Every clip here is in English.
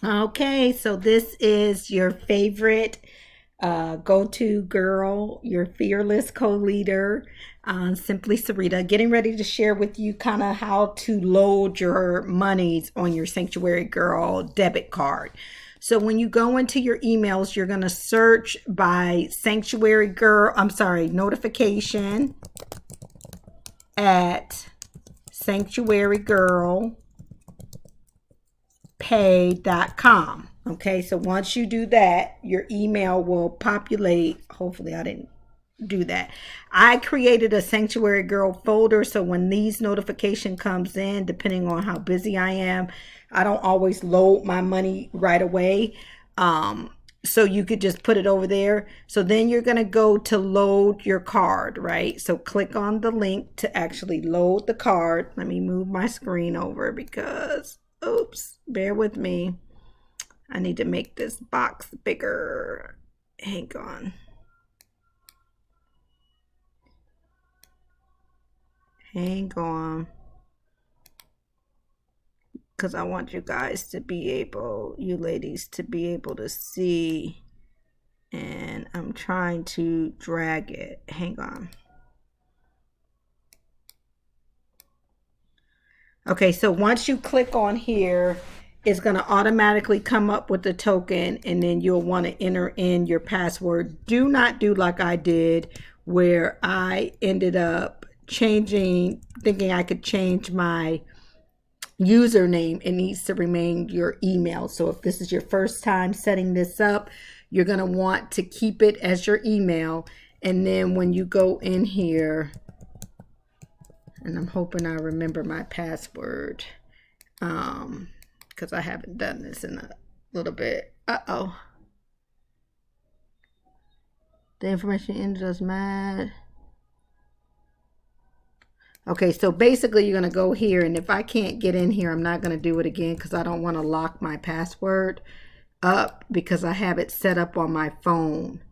Okay, so this is your favorite go-to girl, your fearless co-leader, Simply Sarita, getting ready to share with you kind of how to load your monies on your Sanctuary Girl debit card. So when you go into your emails, you're going to search by Sanctuary Girl, I'm sorry, notification at sanctuarygirlpay.com. Okay, so once you do that, your email will populate. Hopefully, I didn't do that. I created a Sanctuary Girl folder, so when these notification comes in, depending on how busy I am, I don't always load my money right away. So you could just put it over there. So then you're going to go to load your card, right? So click on the link to actually load the card. Let me move my screen over because, oops, bear with me. I need to make this box bigger. Hang on. Hang on. Because I want you guys to be able, you ladies, to be able to see. And I'm trying to drag it. Hang on. Okay, so once you click on here, it's going to automatically come up with the token, and then you'll want to enter in your password. Do not do like I did, where I ended up changing, thinking I could change my username. It needs to remain your email. So if this is your first time setting this up, you're going to want to keep it as your email. And then when you go in here, and I'm hoping I remember my password, because I haven't done this in a little bit. Uh-oh. The information entered us mad. Okay, so basically you're going to go here, and if I can't get in here, I'm not going to do it again because I don't want to lock my password up because I have it set up on my phone.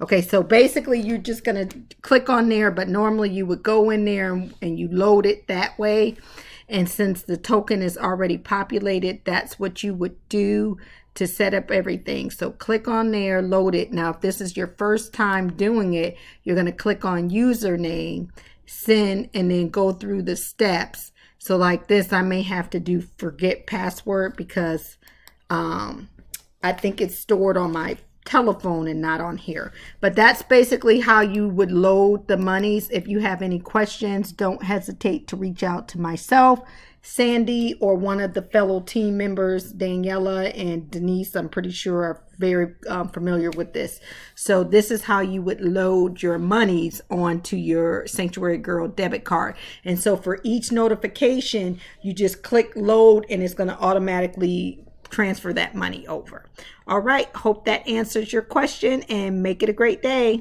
Okay, so basically you're just going to click on there, but normally you would go in there and you load it that way. And since the token is already populated, that's what you would do to set up everything. So click on there, load it. Now, if this is your first time doing it, you're going to click on username, send, and then go through the steps. So like this, I may have to do forget password because I think it's stored on my telephone and not on here. But that's basically how you would load the monies. If you have any questions, don't hesitate to reach out to myself, Sandy, or one of the fellow team members. Daniela and Denise, I'm pretty sure, are very familiar with this. So this is how you would load your monies onto your Sanctuary Girl debit card. And so for each notification, you just click load and it's going to automatically transfer that money over. All right, hope that answers your question, and make it a great day.